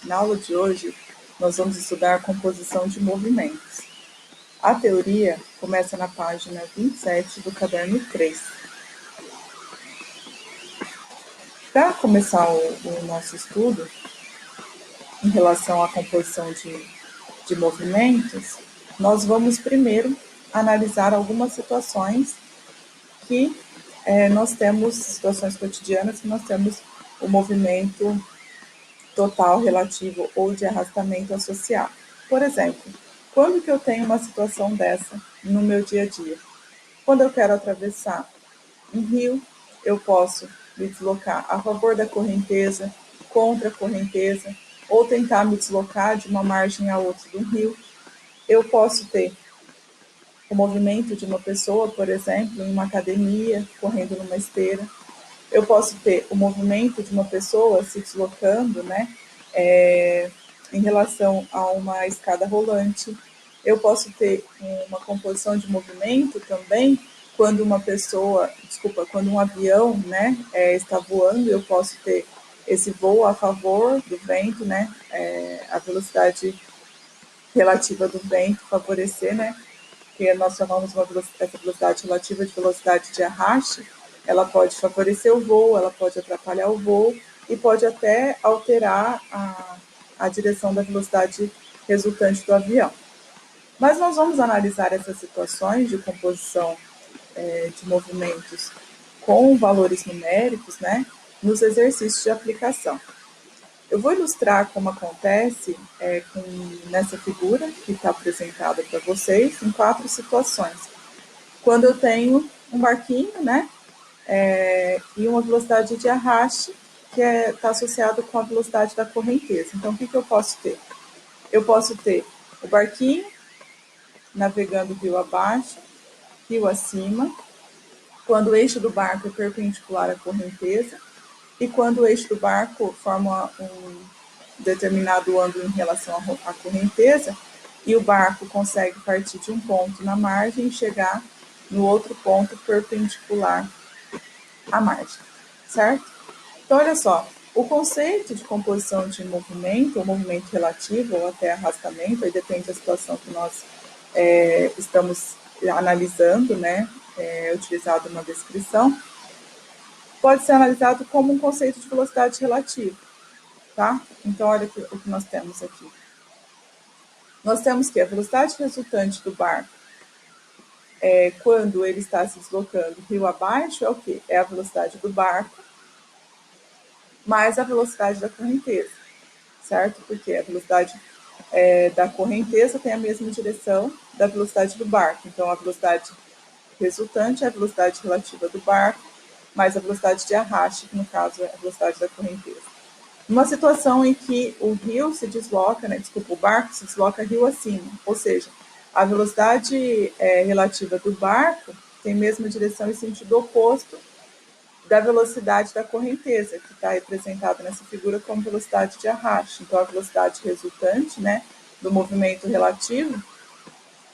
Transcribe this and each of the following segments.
Na aula de hoje, nós vamos estudar a composição de movimentos. A teoria começa na página 27 do caderno 3. Para começar o nosso estudo, em relação à composição de movimentos, nós vamos primeiro analisar algumas situações que nós temos, situações cotidianas, que nós temos o movimento total, relativo ou de arrastamento associado. Por exemplo, quando que eu tenho uma situação dessa no meu dia a dia? Quando eu quero atravessar um rio, eu posso me deslocar a favor da correnteza, contra a correnteza, ou tentar me deslocar de uma margem a outra do rio. Eu posso ter o movimento de uma pessoa, por exemplo, em uma academia, correndo numa esteira. Eu posso ter o movimento de uma pessoa se deslocando, em relação a uma escada rolante. Eu posso ter uma composição de movimento também quando quando um avião, está voando, eu posso ter esse voo a favor do vento, a velocidade relativa do vento favorecer, que nós chamamos essa velocidade relativa de velocidade de arraste. Ela pode favorecer o voo, ela pode atrapalhar o voo e pode até alterar a direção da velocidade resultante do avião. Mas nós vamos analisar essas situações de composição de movimentos com valores numéricos, nos exercícios de aplicação. Eu vou ilustrar como acontece nessa figura que está apresentada para vocês em 4 situações. Quando eu tenho um barquinho, e uma velocidade de arraste que está associado com a velocidade da correnteza. Então, o que eu posso ter? Eu posso ter o barquinho navegando rio abaixo, rio acima, quando o eixo do barco é perpendicular à correnteza e quando o eixo do barco forma um determinado ângulo em relação à correnteza e o barco consegue partir de um ponto na margem e chegar no outro ponto perpendicular à margem, certo? Então, olha só, o conceito de composição de movimento, ou movimento relativo, ou até arrastamento, aí depende da situação que nós estamos analisando, utilizado uma descrição, pode ser analisado como um conceito de velocidade relativa, tá? Então, olha o que nós temos aqui. Nós temos que a velocidade resultante do barco, quando ele está se deslocando rio abaixo, é o quê? É a velocidade do barco mais a velocidade da correnteza, certo? Porque a velocidade da correnteza tem a mesma direção da velocidade do barco. Então, a velocidade resultante é a velocidade relativa do barco, mais a velocidade de arraste, que no caso é a velocidade da correnteza. Numa situação em que o rio se desloca, o barco se desloca rio acima, ou seja, a velocidade relativa do barco tem a mesma direção e sentido oposto da velocidade da correnteza, que está representada nessa figura como velocidade de arraste. Então, a velocidade resultante, do movimento relativo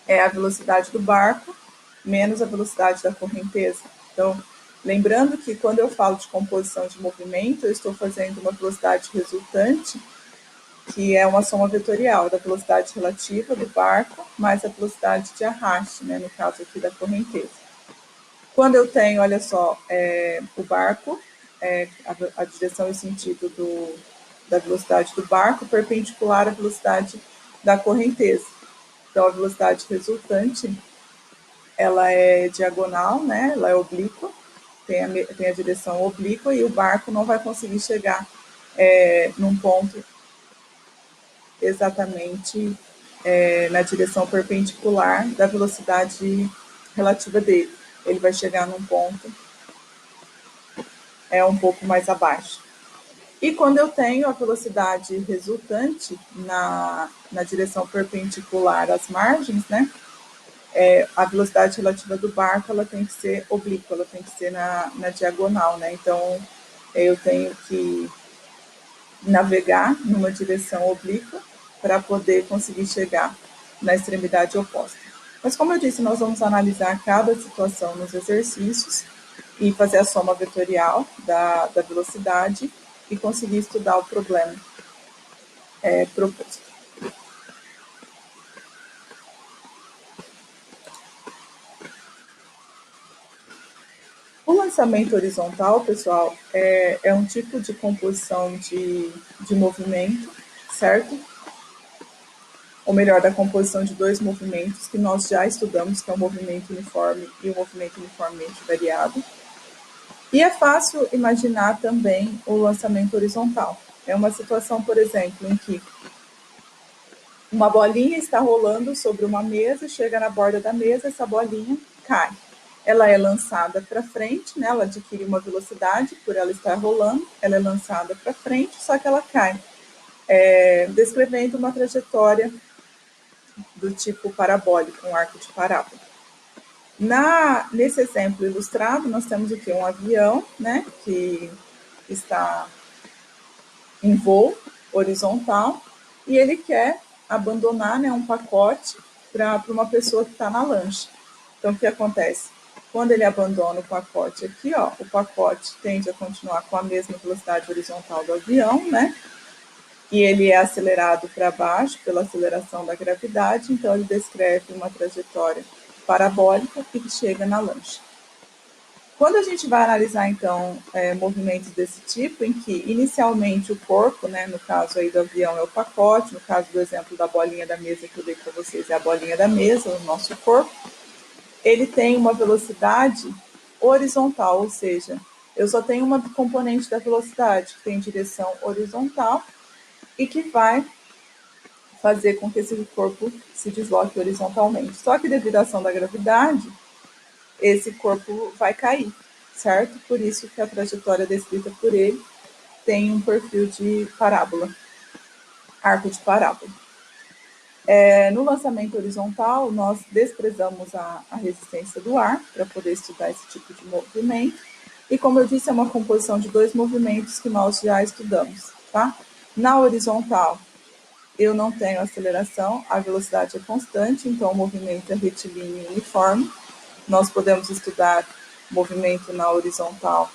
é a velocidade do barco menos a velocidade da correnteza. Então, lembrando que quando eu falo de composição de movimento, eu estou fazendo uma velocidade resultante, que é uma soma vetorial da velocidade relativa do barco mais a velocidade de arraste, no caso aqui da correnteza. Quando eu tenho, olha só, o barco, a direção e sentido da velocidade do barco perpendicular à velocidade da correnteza. Então, a velocidade resultante, ela é diagonal, ela é oblíqua, tem a direção oblíqua e o barco não vai conseguir chegar num ponto exatamente na direção perpendicular da velocidade relativa dele. Ele vai chegar num ponto um pouco mais abaixo. E quando eu tenho a velocidade resultante na direção perpendicular às margens, a velocidade relativa do barco ela tem que ser oblíqua, ela tem que ser na diagonal, Então, eu tenho que navegar numa direção oblíqua para poder conseguir chegar na extremidade oposta. Mas, como eu disse, nós vamos analisar cada situação nos exercícios e fazer a soma vetorial da velocidade e conseguir estudar o problema proposto. O lançamento horizontal, pessoal, é um tipo de composição de movimento, certo? Ou melhor, da composição de dois movimentos que nós já estudamos, que é o movimento uniforme e o movimento uniformemente variado. E é fácil imaginar também o lançamento horizontal. É uma situação, por exemplo, em que uma bolinha está rolando sobre uma mesa, chega na borda da mesa, essa bolinha cai. Ela é lançada para frente, né? Ela adquire uma velocidade por ela estar rolando, ela é lançada para frente, só que ela cai, descrevendo uma trajetória do tipo parabólico, um arco de parábola. Nesse exemplo ilustrado, nós temos aqui um avião, né, que está em voo horizontal e ele quer abandonar, né, um pacote para uma pessoa que está na lancha. Então, o que acontece? Quando ele abandona o pacote aqui, ó, o pacote tende a continuar com a mesma velocidade horizontal do avião, né? E ele é acelerado para baixo pela aceleração da gravidade, então ele descreve uma trajetória parabólica e chega na lancha. Quando a gente vai analisar, então, movimentos desse tipo, em que inicialmente o corpo, né, no caso aí do avião é o pacote, no caso do exemplo da bolinha da mesa que eu dei para vocês é a bolinha da mesa, o nosso corpo, ele tem uma velocidade horizontal, ou seja, eu só tenho uma componente da velocidade que tem direção horizontal e que vai fazer com que esse corpo se desloque horizontalmente. Só que devido à ação da gravidade, esse corpo vai cair, certo? Por isso que a trajetória descrita por ele tem um perfil de parábola, arco de parábola. No lançamento horizontal, nós desprezamos a resistência do ar para poder estudar esse tipo de movimento. E como eu disse, é uma composição de dois movimentos que nós já estudamos, tá? Na horizontal, eu não tenho aceleração, a velocidade é constante, então o movimento é retilíneo e uniforme. Nós podemos estudar movimento na horizontal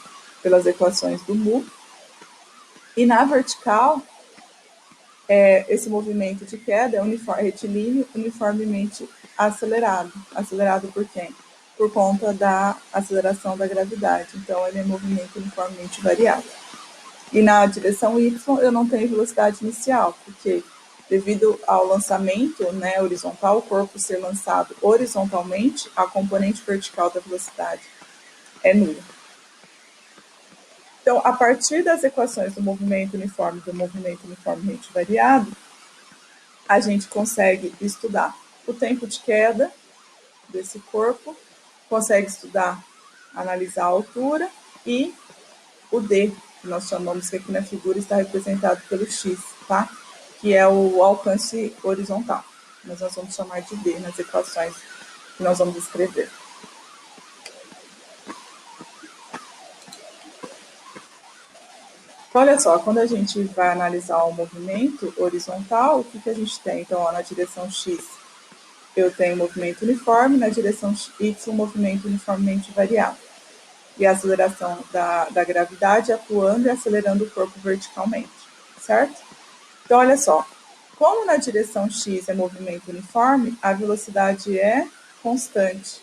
pelas equações do mu. E na vertical, esse movimento de queda é retilíneo, uniformemente acelerado. Acelerado por quem? Por conta da aceleração da gravidade. Então, ele é movimento uniformemente variado. E na direção y, eu não tenho velocidade inicial, porque devido ao lançamento, né, horizontal, o corpo ser lançado horizontalmente, a componente vertical da velocidade é nula. Então, a partir das equações do movimento uniforme e do movimento uniformemente variado, a gente consegue estudar o tempo de queda desse corpo, consegue estudar, analisar a altura e o D, que nós chamamos, que aqui na figura está representado pelo X, tá? Que é o alcance horizontal. Mas nós vamos chamar de D nas equações que nós vamos escrever. Então, olha só, quando a gente vai analisar o movimento horizontal, o que a gente tem? Então, ó, na direção X, eu tenho movimento uniforme, na direção Y, movimento uniformemente variado. E a aceleração da gravidade atuando e acelerando o corpo verticalmente, certo? Então, olha só, como na direção X é movimento uniforme, a velocidade é constante.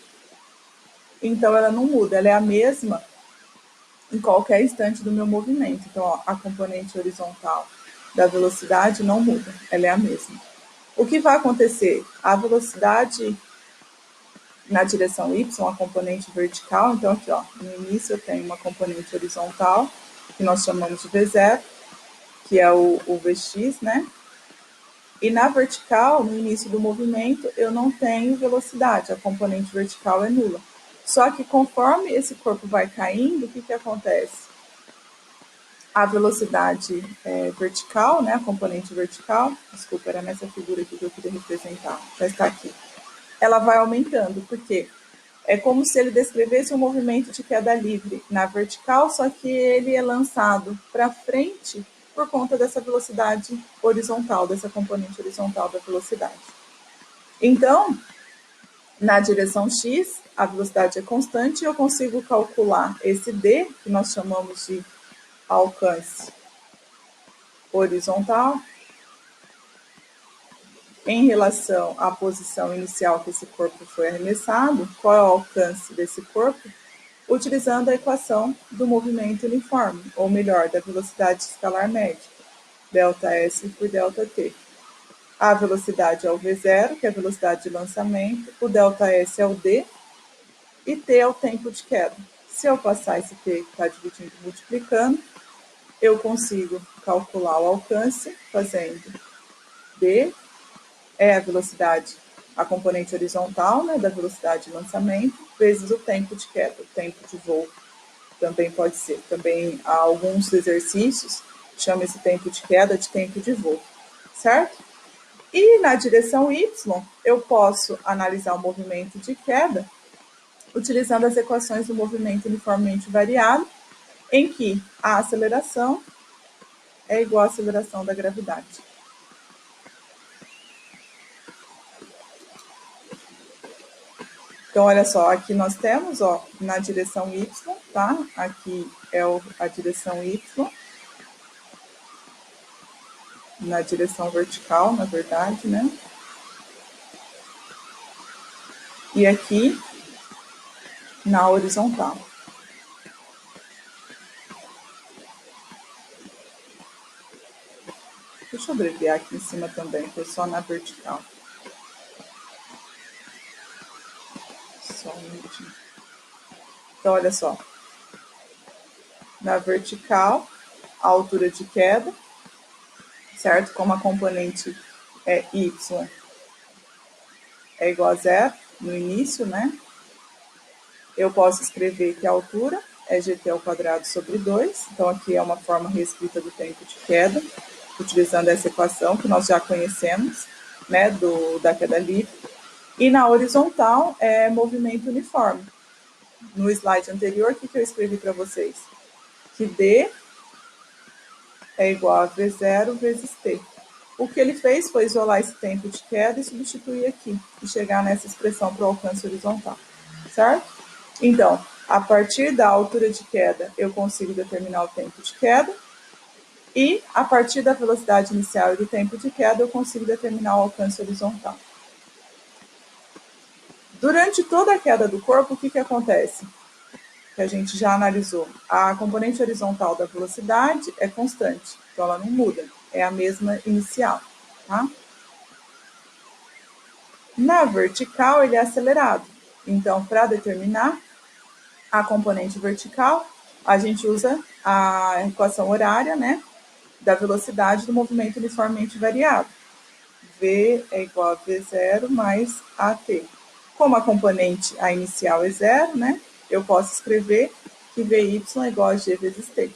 Então, ela não muda, ela é a mesma em qualquer instante do meu movimento. Então, ó, a componente horizontal da velocidade não muda, ela é a mesma. O que vai acontecer? A velocidade na direção y, a componente vertical, então aqui, ó, no início eu tenho uma componente horizontal, que nós chamamos de V0, que é o Vx, né? E na vertical, no início do movimento, eu não tenho velocidade, a componente vertical é nula. Só que conforme esse corpo vai caindo, o que acontece? A velocidade vertical, né, a componente vertical, desculpa, era nessa figura aqui que eu queria representar, já está aqui. Ela vai aumentando, porque é como se ele descrevesse um movimento de queda livre na vertical, só que ele é lançado para frente por conta dessa velocidade horizontal, dessa componente horizontal da velocidade. Então, na direção x, a velocidade é constante e eu consigo calcular esse d, que nós chamamos de alcance horizontal, em relação à posição inicial que esse corpo foi arremessado, qual é o alcance desse corpo, utilizando a equação do movimento uniforme, ou melhor, da velocidade escalar média, ΔS por ΔT. A velocidade é o V0, que é a velocidade de lançamento, o ΔS é o D, e T é o tempo de queda. Se eu passar esse T que está dividindo e multiplicando, eu consigo calcular o alcance fazendo D é a velocidade, a componente horizontal, né, da velocidade de lançamento, vezes o tempo de queda, o tempo de voo. Também pode ser. Também há alguns exercícios chama esse tempo de queda de tempo de voo, certo? E na direção Y, eu posso analisar o movimento de queda utilizando as equações do movimento uniformemente variado, em que a aceleração é igual à aceleração da gravidade. Então, olha só, aqui nós temos, ó, na direção Y, tá? Aqui é a direção Y, na direção vertical, na verdade, né? E aqui, na horizontal. Deixa eu abreviar aqui em cima também, foi só na vertical. Só um minutinho. Então, olha só. Na vertical, a altura de queda, certo? Como a componente é y é igual a zero no início, né? Eu posso escrever que a altura é gt ao quadrado sobre 2. Então, aqui é uma forma reescrita do tempo de queda, utilizando essa equação que nós já conhecemos, né, da queda livre. E na horizontal é movimento uniforme. No slide anterior, o que eu escrevi para vocês? Que D é igual a V0 vezes T. O que ele fez foi isolar esse tempo de queda e substituir aqui, e chegar nessa expressão para o alcance horizontal, certo? Então, a partir da altura de queda, eu consigo determinar o tempo de queda, e a partir da velocidade inicial e do tempo de queda, eu consigo determinar o alcance horizontal. Durante toda a queda do corpo, o que acontece? Que a gente já analisou. A componente horizontal da velocidade é constante, então ela não muda, é a mesma inicial, tá? Na vertical, ele é acelerado. Então, para determinar a componente vertical, a gente usa a equação horária, né, da velocidade do movimento uniformemente variado. V é igual a V0 mais AT. Como a componente, a inicial é zero, né, eu posso escrever que Vy é igual a G vezes T.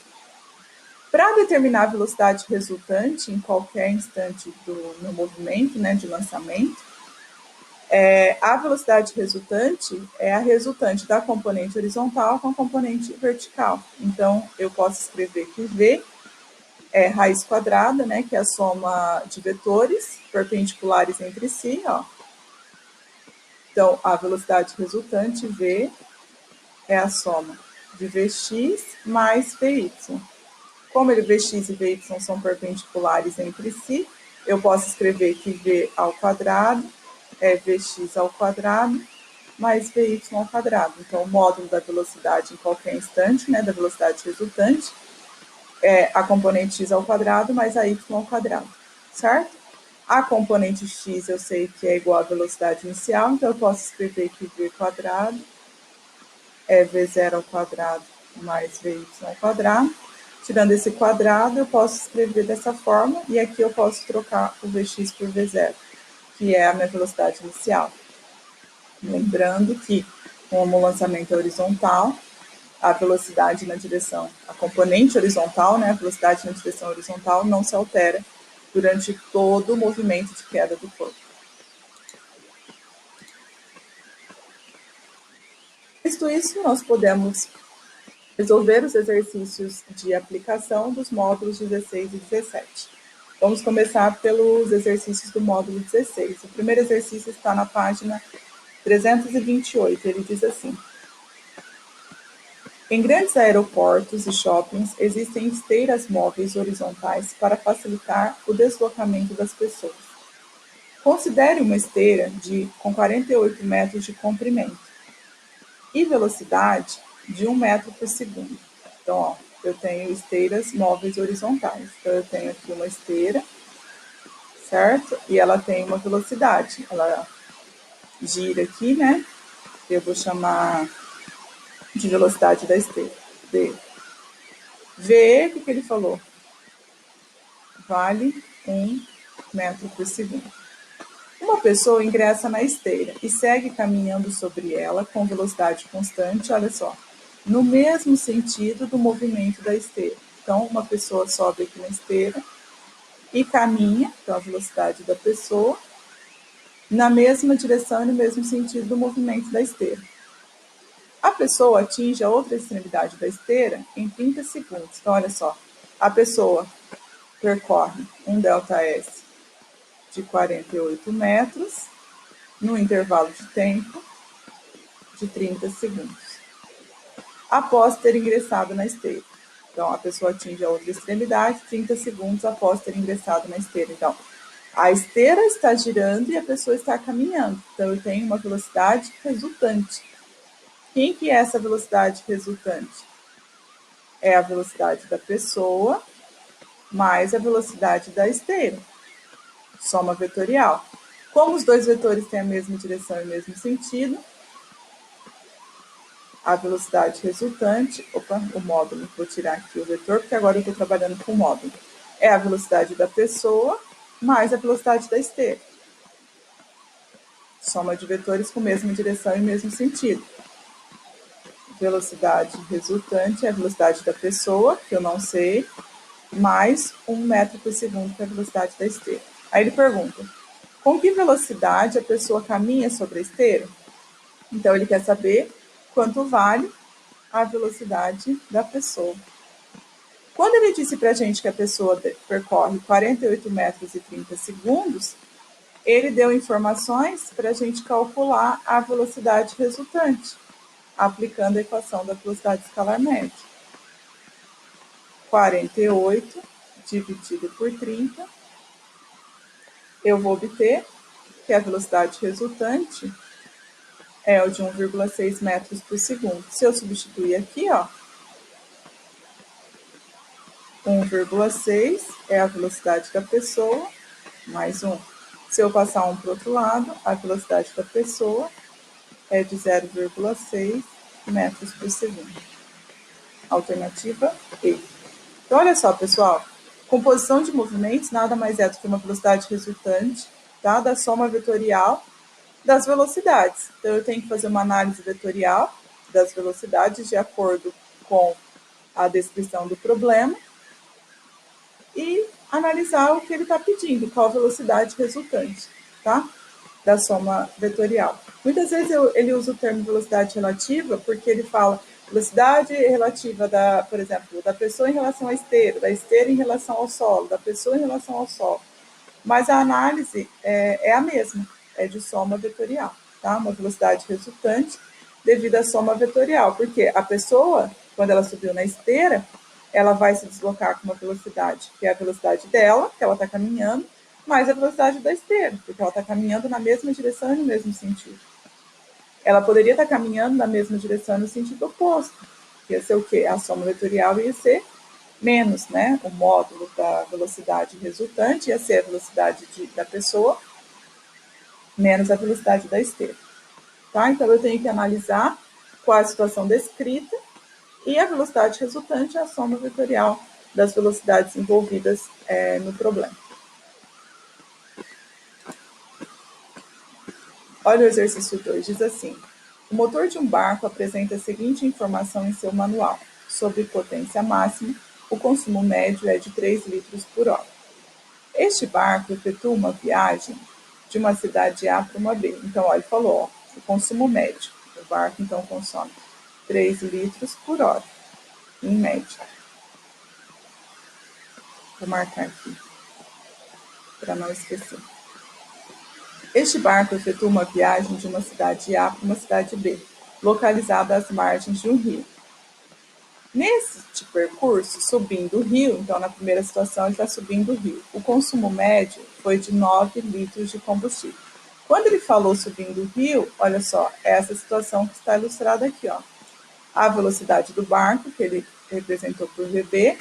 Para determinar a velocidade resultante em qualquer instante do meu movimento, né, de lançamento, a velocidade resultante é a resultante da componente horizontal com a componente vertical. Então, eu posso escrever que V é raiz quadrada, né, que é a soma de vetores perpendiculares entre si, ó. Então, a velocidade resultante, V, é a soma de Vx mais Vy. Como Vx e Vy são perpendiculares entre si, eu posso escrever que V ao quadrado é Vx ao quadrado mais Vy ao quadrado. Então, o módulo da velocidade em qualquer instante, né, da velocidade resultante, é a componente x ao quadrado mais a y ao quadrado, certo? A componente x eu sei que é igual à velocidade inicial, então eu posso escrever que v quadrado é v0 ao quadrado mais vy ao quadrado. Tirando esse quadrado, eu posso escrever dessa forma, e aqui eu posso trocar o vx por v0, que é a minha velocidade inicial. Lembrando que, como o lançamento é horizontal, a velocidade na direção, a componente horizontal, né, a velocidade na direção horizontal não se altera durante todo o movimento de queda do corpo. Visto isso, nós podemos resolver os exercícios de aplicação dos módulos 16 e 17. Vamos começar pelos exercícios do módulo 16. O primeiro exercício está na página 328. Ele diz assim: em grandes aeroportos e shoppings, existem esteiras móveis horizontais para facilitar o deslocamento das pessoas. Considere uma esteira com 48 metros de comprimento e velocidade de 1 metro por segundo. Então, ó, eu tenho esteiras móveis horizontais. Então, eu tenho aqui uma esteira, certo? E ela tem uma velocidade. Ela gira aqui, né? Eu vou chamar de velocidade da esteira. D. V, o que ele falou? Vale 1 metro por segundo. Uma pessoa ingressa na esteira e segue caminhando sobre ela com velocidade constante, olha só, no mesmo sentido do movimento da esteira. Então, uma pessoa sobe aqui na esteira e caminha, então a velocidade da pessoa, na mesma direção e no mesmo sentido do movimento da esteira. A pessoa atinge a outra extremidade da esteira em 30 segundos. Então, olha só, a pessoa percorre um ΔS de 48 metros, no intervalo de tempo de 30 segundos, após ter ingressado na esteira. Então, a pessoa atinge a outra extremidade 30 segundos após ter ingressado na esteira. Então, a esteira está girando e a pessoa está caminhando. Então, eu tenho uma velocidade resultante. Quem que é essa velocidade resultante? É a velocidade da pessoa mais a velocidade da esteira. Soma vetorial. Como os dois vetores têm a mesma direção e o mesmo sentido, a velocidade resultante, o módulo, vou tirar aqui o vetor, porque agora eu estou trabalhando com o módulo, é a velocidade da pessoa mais a velocidade da esteira. Soma de vetores com mesma direção e mesmo sentido. Velocidade resultante é a velocidade da pessoa, que eu não sei, mais 1 metro por segundo, que é a velocidade da esteira. Aí ele pergunta, com que velocidade a pessoa caminha sobre a esteira? Então, ele quer saber quanto vale a velocidade da pessoa. Quando ele disse para a gente que a pessoa percorre 48 metros e 30 segundos, ele deu informações para a gente calcular a velocidade resultante, aplicando a equação da velocidade escalar média. 48 dividido por 30, eu vou obter que a velocidade resultante é o de 1,6 metros por segundo. Se eu substituir aqui, ó, 1,6 é a velocidade da pessoa, mais 1. Se eu passar 1 para o outro lado, a velocidade da pessoa é de 0,6 metros por segundo. Alternativa E. Então, olha só, pessoal. Composição de movimentos nada mais é do que uma velocidade resultante, tá, da soma vetorial das velocidades. Então, eu tenho que fazer uma análise vetorial das velocidades de acordo com a descrição do problema e analisar o que ele está pedindo, qual a velocidade resultante, tá? Da soma vetorial. Muitas vezes ele usa o termo velocidade relativa porque ele fala velocidade relativa da, por exemplo, da pessoa em relação à esteira, da esteira em relação ao solo, da pessoa em relação ao solo. Mas a análise é a mesma, é de soma vetorial, tá? Uma velocidade resultante devido à soma vetorial, porque a pessoa, quando ela subiu na esteira, ela vai se deslocar com uma velocidade, que é a velocidade dela, que ela está caminhando, mais a velocidade da esteira, porque ela está caminhando na mesma direção e no mesmo sentido. Ela poderia estar caminhando na mesma direção e no sentido oposto, que ia ser o quê? A soma vetorial ia ser menos, né? O módulo da velocidade resultante ia ser a velocidade da pessoa menos a velocidade da esteira. Tá? Então, eu tenho que analisar qual é a situação descrita e a velocidade resultante é a soma vetorial das velocidades envolvidas no problema. Olha o exercício 2, diz assim: o motor de um barco apresenta a seguinte informação em seu manual. Sobre potência máxima, o consumo médio é de 3 litros por hora. Este barco efetua uma viagem de uma cidade A para uma B. Então, olha, ele falou, ó, o consumo médio. O barco, então, consome 3 litros por hora, em média. Vou marcar aqui, para não esquecer. Este barco efetua uma viagem de uma cidade A para uma cidade B, localizada às margens de um rio. Neste percurso, subindo o rio, então na primeira situação ele está subindo o rio, o consumo médio foi de 9 litros de combustível. Quando ele falou subindo o rio, olha só, é essa situação que está ilustrada aqui, ó. A velocidade do barco, que ele representou por VB,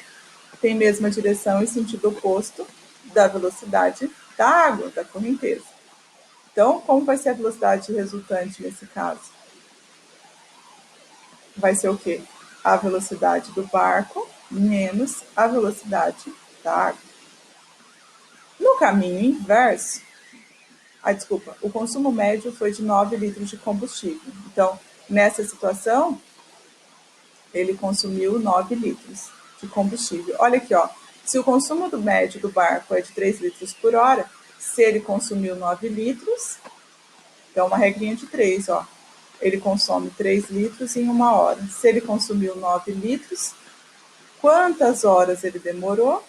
tem mesma direção e sentido oposto da velocidade da água, da correnteza. Então, como vai ser a velocidade resultante nesse caso? Vai ser o quê? A velocidade do barco menos a velocidade da água. No caminho inverso, o consumo médio foi de 9 litros de combustível. Então, nessa situação, ele consumiu 9 litros de combustível. Olha aqui, ó. Se o consumo do médio do barco é de 3 litros por hora, se ele consumiu 9 litros, então uma regrinha de 3, ó. Ele consome 3 litros em uma hora. Se ele consumiu 9 litros, quantas horas ele demorou?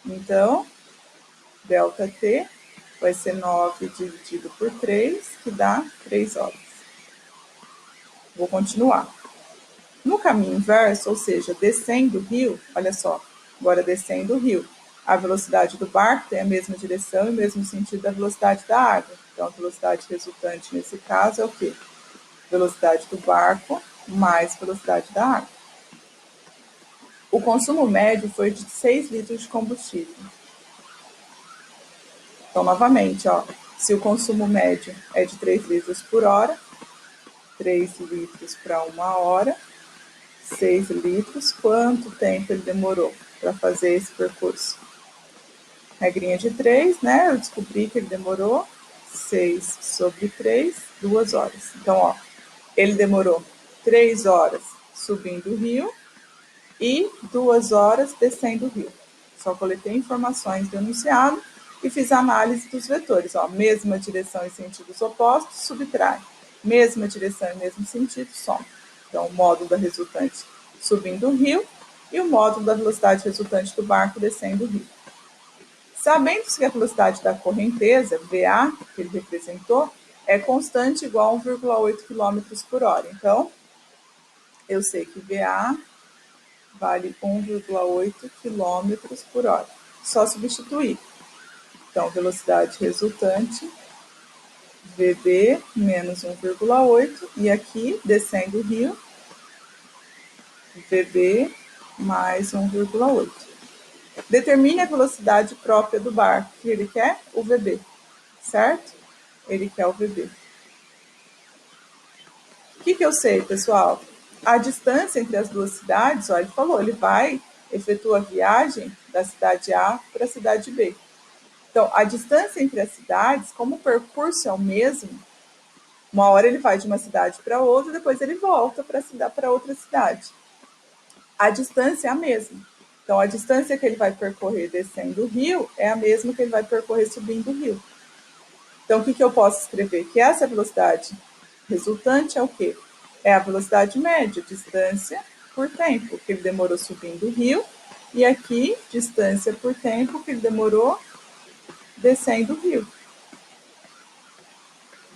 Então, ΔT vai ser 9 dividido por 3, que dá 3 horas. Vou continuar. No caminho inverso, ou seja, descendo o rio, olha só, agora descendo o rio, a velocidade do barco tem a mesma direção e o mesmo sentido da velocidade da água. Então, a velocidade resultante nesse caso é o quê? Velocidade do barco mais velocidade da água. O consumo médio foi de 6 litros de combustível. Então, novamente, ó, se o consumo médio é de 3 litros por hora, 3 litros para uma hora, 6 litros, quanto tempo ele demorou para fazer esse percurso? Regrinha de 3, né? Eu descobri que ele demorou 6 sobre 3, 2 horas. Então, ó, ele demorou 3 horas subindo o rio e 2 horas descendo o rio. Só coletei informações do enunciado e fiz análise dos vetores. Ó, mesma direção e sentidos opostos, subtrai. Mesma direção e mesmo sentido, soma. Então, o módulo da resultante subindo o rio e o módulo da velocidade resultante do barco descendo o rio. Sabendo-se que a velocidade da correnteza, VA, que ele representou, é constante igual a 1,8 km por hora. Então, eu sei que VA vale 1,8 km por hora. Só substituir. Então, velocidade resultante, VB menos 1,8, e aqui, descendo o rio, VB mais 1,8. Determine a velocidade própria do barco, que ele quer o VB, certo? Ele quer o VB. O que eu sei, pessoal? A distância entre as duas cidades, ó, ele falou, ele vai efetuar a viagem da cidade A para a cidade B. Então, a distância entre as cidades, como o percurso é o mesmo, uma hora ele vai de uma cidade para outra, depois ele volta para outra cidade. A distância é a mesma. Então, a distância que ele vai percorrer descendo o rio é a mesma que ele vai percorrer subindo o rio. Então, o que eu posso escrever? Que essa velocidade resultante é o quê? É a velocidade média, distância por tempo, que ele demorou subindo o rio, e aqui, distância por tempo, que ele demorou descendo o rio.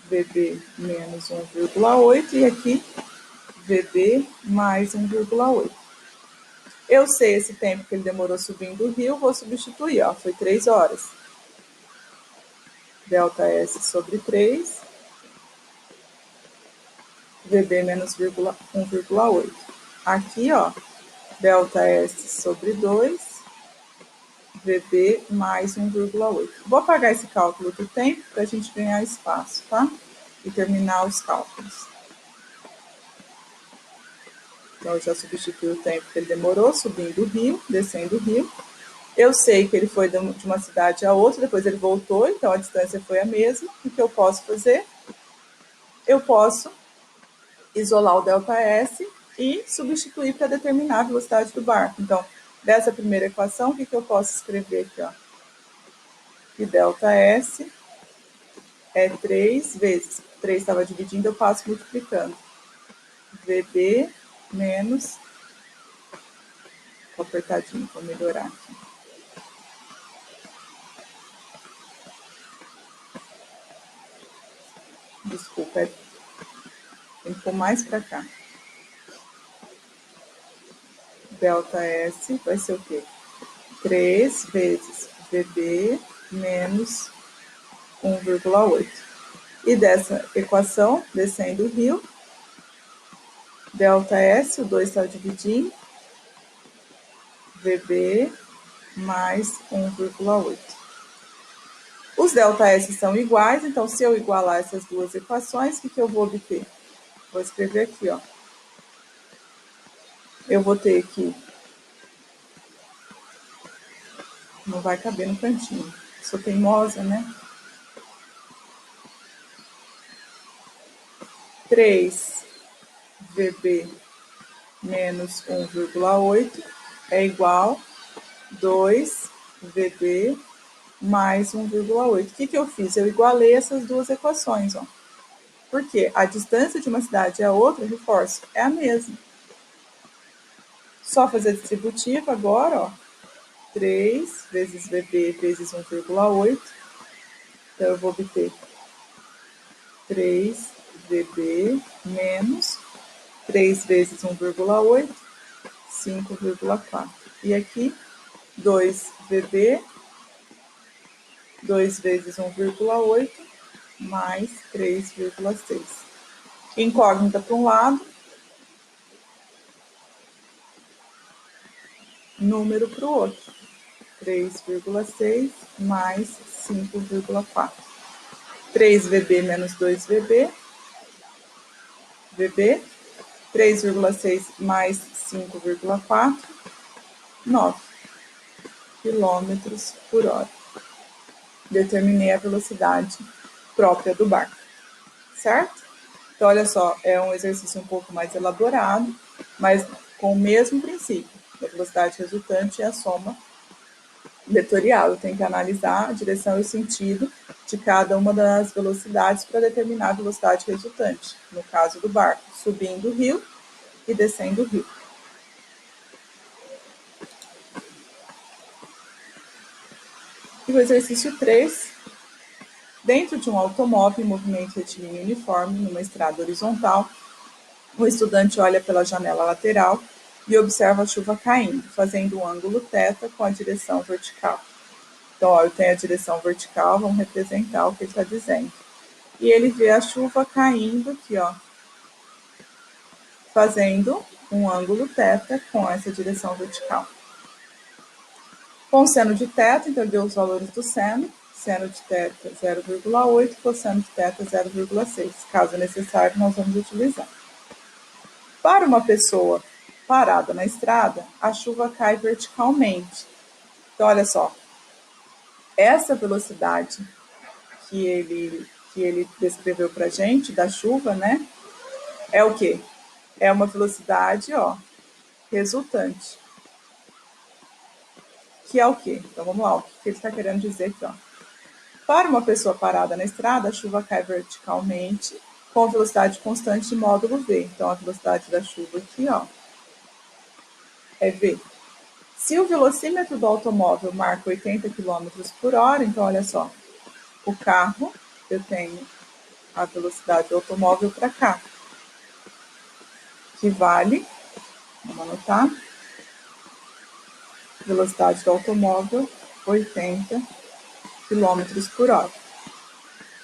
VB menos 1,8 e aqui VB mais 1,8. Eu sei esse tempo que ele demorou subindo o rio, vou substituir, ó, foi 3 horas. ΔS sobre 3, VB menos 1,8. Aqui, ó, ΔS sobre 2, VB mais 1,8. Vou apagar esse cálculo do tempo para a gente ganhar espaço, tá? E terminar os cálculos. Então, eu já substituí o tempo que ele demorou subindo o rio, descendo o rio. Eu sei que ele foi de uma cidade a outra, depois ele voltou, então a distância foi a mesma. O que eu posso fazer? Eu posso isolar o ΔS e substituir para determinar a velocidade do barco. Então, dessa primeira equação, o que eu posso escrever aqui? Ó? Que ΔS é 3 vezes, 3 estava dividindo, eu passo multiplicando. VB menos, vou apertadinho para melhorar aqui. Desculpa, tem que pôr mais para cá. ΔS vai ser o quê? 3 vezes VB menos 1,8. E dessa equação, descendo o rio, ΔS, o 2 está dividindo, VB mais 1,8. Os ΔS são iguais, então se eu igualar essas duas equações, o que eu vou obter? Vou escrever aqui, ó. Eu vou ter aqui, não vai caber no cantinho, sou teimosa, né? 3 VB menos 1,8 é igual a 2 VB mais 1,8. O que eu fiz? Eu igualei essas duas equações, ó. Porque a distância de uma cidade a outra, reforço, é a mesma. Só fazer distributiva agora, ó. 3 vezes VB vezes 1,8. Então, eu vou obter 3 VB menos 3 vezes 1,8, 5,4. E aqui, 2 VB, 2 vezes 1,8, mais 3,6. Incógnita para um lado, número para o outro. 3,6 mais 5,4. 3 VB menos 2 VB, VB, 3,6 mais 5,4, 9 quilômetros por hora. Determinei a velocidade própria do barco, certo? Então, olha só, é um exercício um pouco mais elaborado, mas com o mesmo princípio. A velocidade resultante é a soma vetorial. Eu tenho que analisar a direção e o sentido de cada uma das velocidades para determinar a velocidade resultante. No caso do barco, subindo o rio e descendo o rio. E o exercício 3. Dentro de um automóvel em movimento retilíneo uniforme, numa estrada horizontal, o estudante olha pela janela lateral e observa a chuva caindo, fazendo um ângulo θ com a direção vertical. Então, ó, eu tenho a direção vertical, vamos representar o que ele está dizendo. E ele vê a chuva caindo aqui, ó, fazendo um ângulo θ com essa direção vertical. Com o seno de θ, então deu os valores do seno de θ 0,8, cosseno de θ 0,6. Caso necessário, nós vamos utilizar. Para uma pessoa parada na estrada, a chuva cai verticalmente. Então, olha só, essa velocidade que ele descreveu para a gente, da chuva, né? É o quê? É uma velocidade, ó, resultante. Que é o quê? Então, vamos lá, o que ele está querendo dizer aqui, ó. Para uma pessoa parada na estrada, a chuva cai verticalmente com velocidade constante de módulo V. Então, a velocidade da chuva aqui, ó, é V. Se o velocímetro do automóvel marca 80 km por hora, então, olha só, o carro, eu tenho a velocidade do automóvel para cá, que vale, vamos anotar, velocidade do automóvel, 80 km por hora.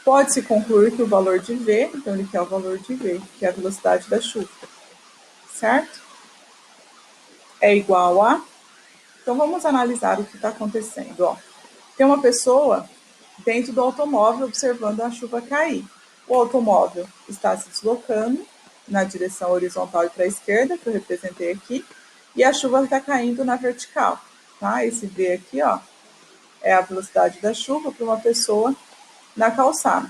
Pode-se concluir que o valor de V, então ele quer o valor de V, que é a velocidade da chuva, certo? É igual a... Então, vamos analisar o que está acontecendo. Ó. Tem uma pessoa dentro do automóvel observando a chuva cair. O automóvel está se deslocando na direção horizontal e para a esquerda, que eu representei aqui, e a chuva está caindo na vertical. Tá? Esse V aqui, ó, é a velocidade da chuva para uma pessoa na calçada.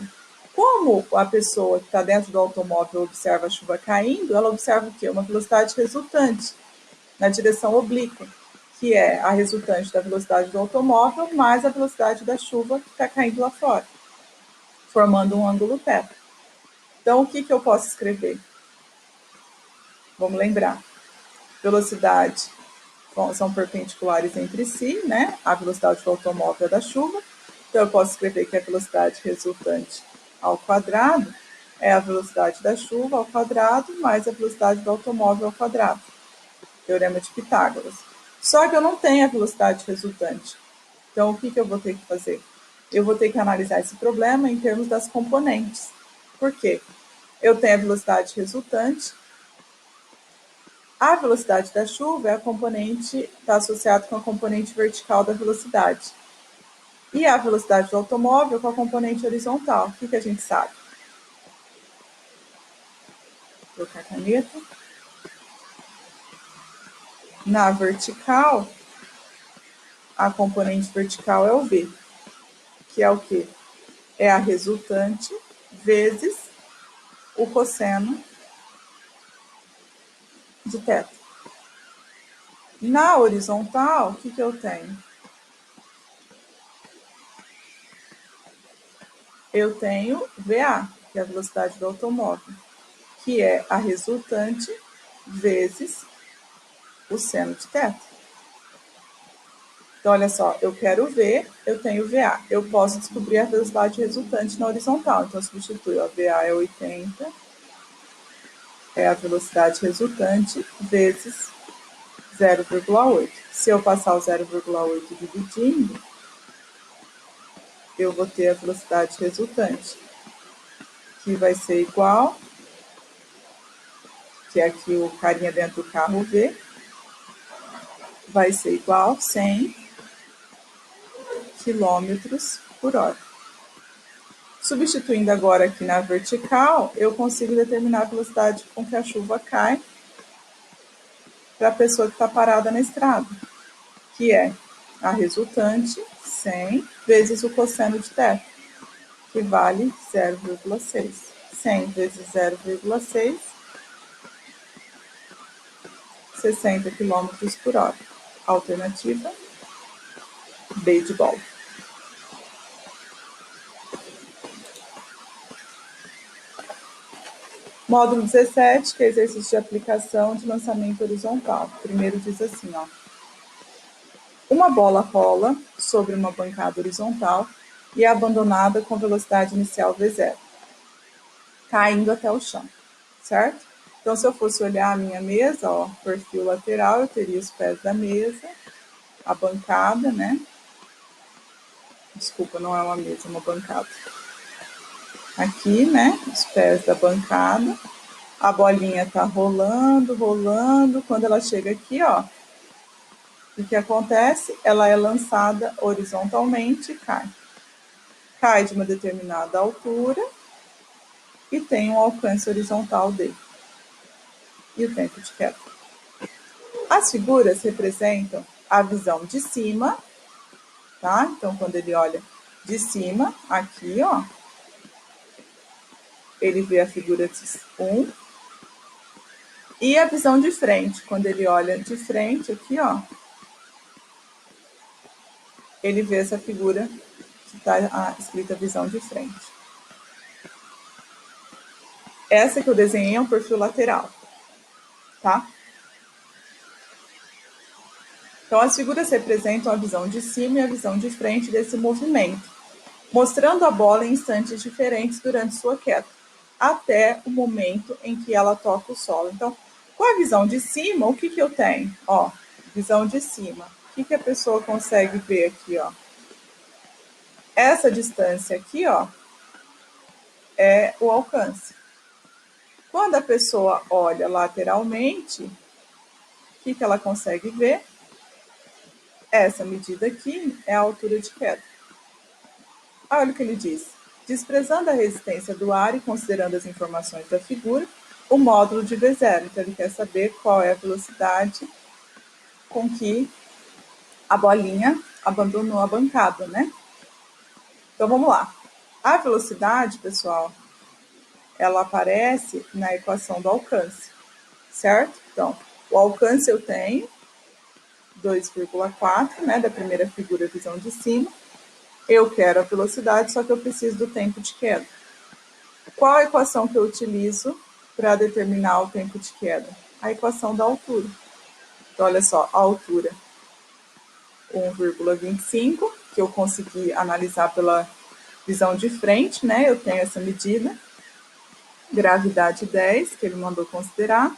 Como a pessoa que está dentro do automóvel observa a chuva caindo, ela observa o quê? Uma velocidade resultante na direção oblíqua, que é a resultante da velocidade do automóvel mais a velocidade da chuva que está caindo lá fora, formando um ângulo θ. Então, o que eu posso escrever? Vamos lembrar. Velocidade são perpendiculares entre si, né? A velocidade do automóvel é da chuva. Então, eu posso escrever que a velocidade resultante ao quadrado é a velocidade da chuva ao quadrado mais a velocidade do automóvel ao quadrado. Teorema de Pitágoras. Só que eu não tenho a velocidade resultante. Então, o que eu vou ter que fazer? Eu vou ter que analisar esse problema em termos das componentes. Por quê? Eu tenho a velocidade resultante. A velocidade da chuva é a componente, está associada com a componente vertical da velocidade. E a velocidade do automóvel com a componente horizontal. O que a gente sabe? Vou colocar a caneta. Na vertical, a componente vertical é o V, que é o quê? É a resultante vezes o cosseno de θ. Na horizontal, o que eu tenho? Eu tenho VA, que é a velocidade do automóvel, que é a resultante vezes o seno de θ. Então, olha só, eu quero V, eu tenho VA. Eu posso descobrir a velocidade resultante na horizontal. Então, eu substituo, a VA é 80, é a velocidade resultante, vezes 0,8. Se eu passar o 0,8 dividindo, eu vou ter a velocidade resultante, que vai ser igual, que é aqui o carinha dentro do carro V, vai ser igual a 100 quilômetros por hora. Substituindo agora aqui na vertical, eu consigo determinar a velocidade com que a chuva cai para a pessoa que está parada na estrada, que é a resultante 100 vezes o cosseno de θ, que vale 0,6. 100 vezes 0,6, 60 km por hora. Alternativa B de bola. Módulo 17, que é exercício de aplicação de lançamento horizontal. Primeiro diz assim, ó. Uma bola rola sobre uma bancada horizontal e é abandonada com velocidade inicial V0, caindo até o chão, certo? Então, se eu fosse olhar a minha mesa, ó, perfil lateral, eu teria os pés da mesa, a bancada, né? Desculpa, não é uma mesa, é uma bancada. Aqui, né, os pés da bancada, a bolinha tá rolando, rolando, quando ela chega aqui, ó, o que acontece? Ela é lançada horizontalmente e cai. Cai de uma determinada altura e tem um alcance horizontal D. E o tempo de queda. As figuras representam a visão de cima, tá? Então, quando ele olha de cima, aqui, ó, ele vê a figura 1. E a visão de frente, quando ele olha de frente, aqui, ó, ele vê essa figura que está escrita visão de frente. Essa que eu desenhei é um perfil lateral, tá? Então, as figuras representam a visão de cima e a visão de frente desse movimento, mostrando a bola em instantes diferentes durante sua queda, até o momento em que ela toca o solo. Então, com a visão de cima, o que eu tenho? Ó, visão de cima. O que a pessoa consegue ver aqui, ó? Essa distância aqui, ó, é o alcance. Quando a pessoa olha lateralmente, o que ela consegue ver? Essa medida aqui é a altura de queda. Olha o que ele diz. Desprezando a resistência do ar e considerando as informações da figura, o módulo de V0. Então, ele quer saber qual é a velocidade com que a bolinha abandonou a bancada, né? Então, vamos lá. A velocidade, pessoal, ela aparece na equação do alcance, certo? Então, o alcance eu tenho 2,4, né, da primeira figura, visão de cima. Eu quero a velocidade, só que eu preciso do tempo de queda. Qual a equação que eu utilizo para determinar o tempo de queda? A equação da altura. Então, olha só, a altura 1,25, que eu consegui analisar pela visão de frente, né? Eu tenho essa medida. Gravidade 10, que ele mandou considerar,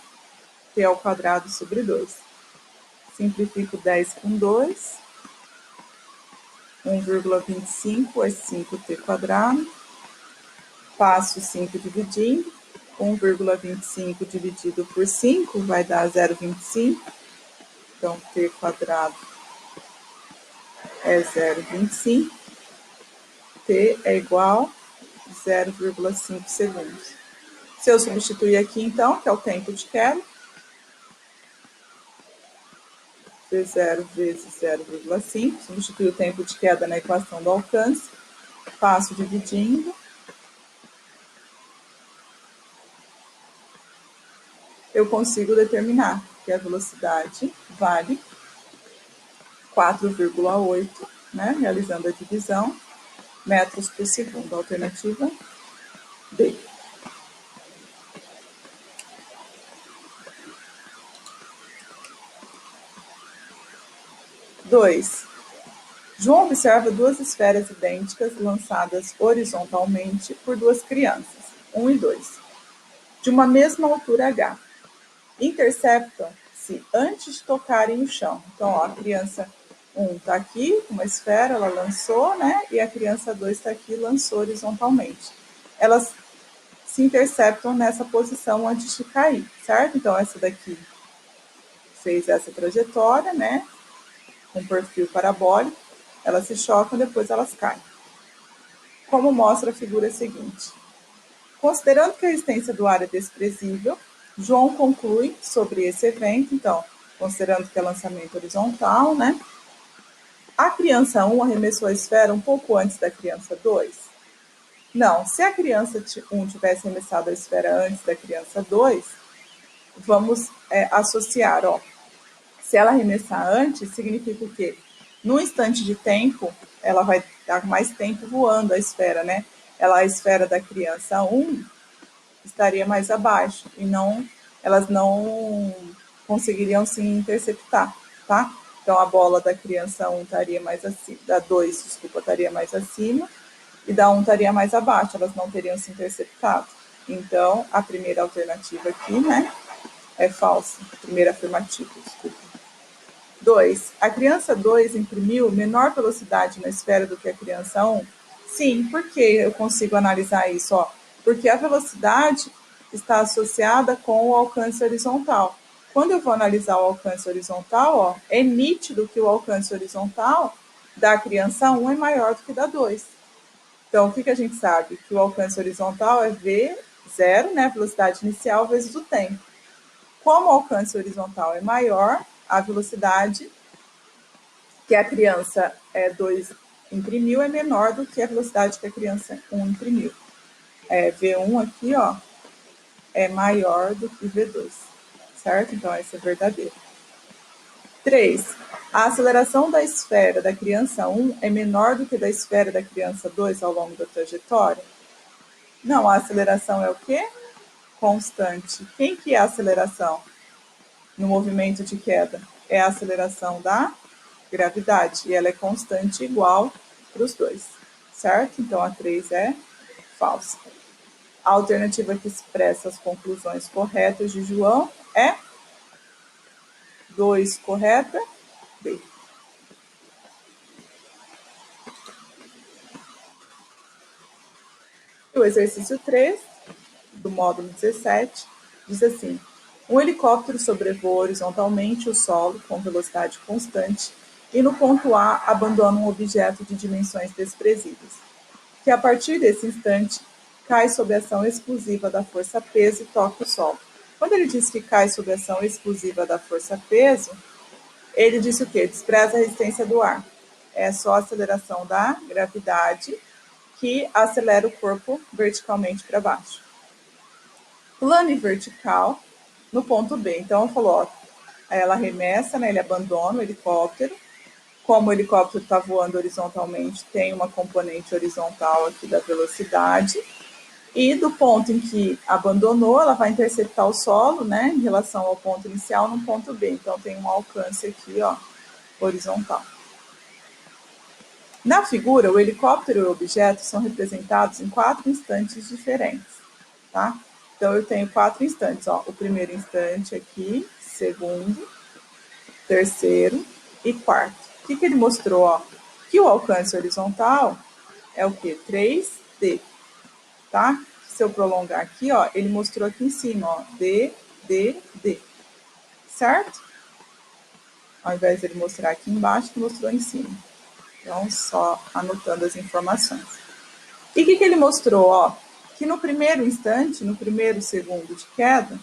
T ao quadrado sobre 2. Simplifico 10 com 2. 1,25 é 5t². Passo 5 dividindo. 1,25 dividido por 5 vai dar 0,25. Então, t² é 0,25. T é igual a 0,5 segundos. Se eu substituir aqui, então, que é o tempo de queda, V0 vezes 0,5, substituir o tempo de queda na equação do alcance, passo dividindo, eu consigo determinar que a velocidade vale 4,8, né, realizando a divisão, metros por segundo. Alternativa B. 2. João observa duas esferas idênticas lançadas horizontalmente por duas crianças, 1 e 2, de uma mesma altura h. Interceptam-se antes de tocarem o chão. Então, ó, a criança 1 está aqui, uma esfera, ela lançou, né? E a criança 2 está aqui, lançou horizontalmente. Elas se interceptam nessa posição antes de cair, certo? Então, essa daqui fez essa trajetória, né? Com perfil parabólico, elas se chocam, depois elas caem. Como mostra a figura seguinte. Considerando que a resistência do ar é desprezível, João conclui sobre esse evento, então, considerando que é lançamento horizontal, né? A criança 1 arremessou a esfera um pouco antes da criança 2? Não, se a criança 1 tivesse arremessado a esfera antes da criança 2, vamos associar, ó. Se ela arremessar antes, significa o quê? No instante de tempo, ela vai dar mais tempo voando a esfera, né? A esfera da criança 1 estaria mais abaixo e elas não conseguiriam se interceptar, tá? Então a bola da criança 1 estaria mais acima, da 2, desculpa, estaria mais acima e da 1 estaria mais abaixo, elas não teriam se interceptado. Então a primeira alternativa aqui, né, é falsa. Primeira afirmativa, desculpa. 2. A criança 2 imprimiu menor velocidade na esfera do que a criança 1? Sim, por que eu consigo analisar isso? Ó, porque a velocidade está associada com o alcance horizontal. Quando eu vou analisar o alcance horizontal, ó, é nítido que o alcance horizontal da criança 1 é maior do que da 2. Então, o que a gente sabe? Que o alcance horizontal é V0, né, velocidade inicial, vezes o tempo. Como o alcance horizontal é maior, a velocidade que a criança 2 imprimiu é menor do que a velocidade que a criança 1 imprimiu. V1 aqui, ó, é maior do que V2, certo? Então, essa é verdadeira. 3. A aceleração da esfera da criança 1 é menor do que da esfera da criança 2 ao longo da trajetória? Não, a aceleração é o quê? Constante. Quem que é a aceleração no movimento de queda? É a aceleração da gravidade, e ela é constante igual para os dois, certo? Então, a 3 é falsa. A alternativa que expressa as conclusões corretas de João é 2 correta, B. O exercício 3, do módulo 17, diz assim: um helicóptero sobrevoa horizontalmente o solo com velocidade constante e no ponto A abandona um objeto de dimensões desprezíveis, que a partir desse instante cai sob a ação exclusiva da força-peso e toca o solo. Quando ele diz que cai sob a ação exclusiva da força-peso, ele diz o quê? Despreza a resistência do ar. É só a aceleração da gravidade que acelera o corpo verticalmente para baixo. Plano e vertical no ponto B. Então, falou, ó, ela arremessa, né, ele abandona o helicóptero. Como o helicóptero está voando horizontalmente, tem uma componente horizontal aqui da velocidade. E do ponto em que abandonou, ela vai interceptar o solo, né, em relação ao ponto inicial no ponto B. Então, tem um alcance aqui, ó, horizontal. Na figura, o helicóptero e o objeto são representados em 4 instantes diferentes, tá? Então, eu tenho 4 instantes, ó. O primeiro instante aqui, segundo, terceiro e quarto. O que ele mostrou, ó? Que o alcance horizontal é o quê? 3D, tá? Se eu prolongar aqui, ó, ele mostrou aqui em cima, ó, D, D, D, certo? Ao invés de ele mostrar aqui embaixo, ele mostrou em cima. Então, só anotando as informações. E o que ele mostrou? Ó, que no primeiro instante, no primeiro segundo de queda,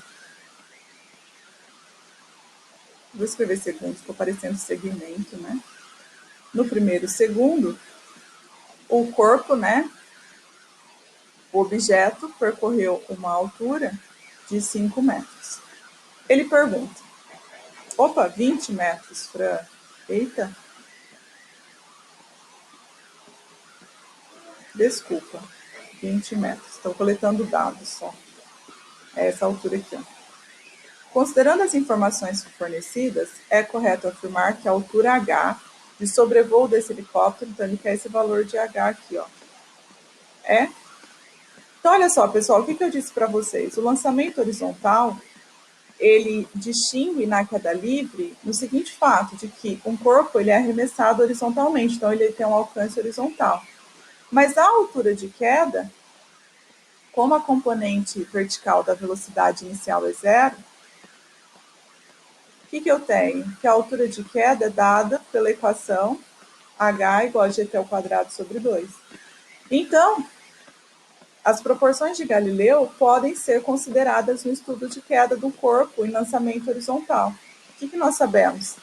vou escrever segundo, ficou parecendo segmento, né? No primeiro segundo, o corpo, né, o objeto percorreu uma altura de 5 metros. Ele pergunta, opa, 20 metros, Fran? Eita. Desculpa, 20 metros. Estou coletando dados só. É essa altura aqui, ó. Considerando as informações fornecidas, é correto afirmar que a altura H de sobrevoo desse helicóptero, então ele quer esse valor de H aqui, ó. É? Então, olha só, pessoal, o que eu disse para vocês? O lançamento horizontal, ele distingue na queda livre no seguinte fato, de que um corpo ele é arremessado horizontalmente, então ele tem um alcance horizontal. Mas a altura de queda, como a componente vertical da velocidade inicial é zero, o que eu tenho? Que a altura de queda é dada pela equação h igual a gt ao quadrado sobre 2. Então, as proporções de Galileu podem ser consideradas no estudo de queda do corpo em lançamento horizontal. O que nós sabemos?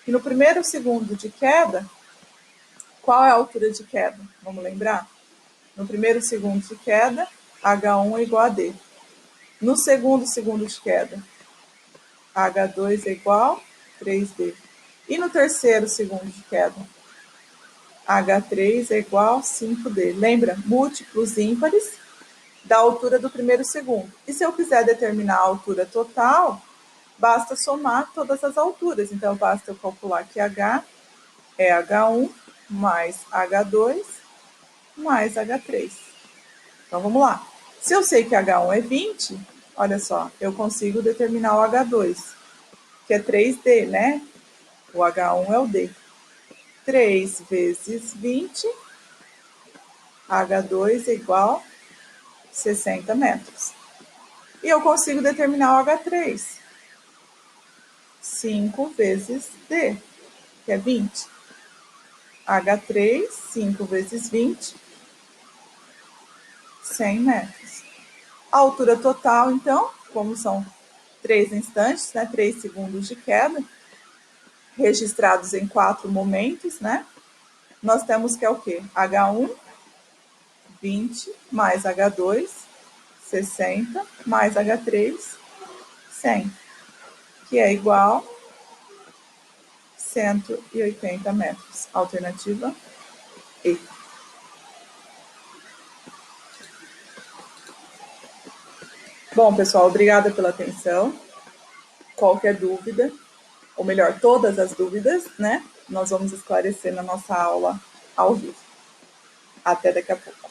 Que no primeiro segundo de queda, qual é a altura de queda? Vamos lembrar? No primeiro segundo de queda, H1 é igual a D. No segundo segundo de queda, H2 é igual a 3D. E no terceiro segundo de queda, H3 é igual a 5D. Lembra? Múltiplos ímpares da altura do primeiro segundo. E se eu quiser determinar a altura total, basta somar todas as alturas. Então, basta eu calcular que H é H1 mais H2 mais H3. Então, vamos lá. Se eu sei que H1 é 20, olha só, eu consigo determinar o H2, que é 3D, né? O H1 é o D. 3 vezes 20, H2 é igual a 60 metros. E eu consigo determinar o H3. 5 vezes D, que é 20. H3, 5 vezes 20, 100 metros. A altura total, então, como são 3 instantes, né, 3 segundos de queda, registrados em 4 momentos, né, nós temos que é o quê? H1, 20, mais H2, 60, mais H3, 100, que é igual a 180 metros. Alternativa E. Bom, pessoal, obrigada pela atenção. Qualquer dúvida, ou melhor, todas as dúvidas, né? Nós vamos esclarecer na nossa aula ao vivo. Até daqui a pouco.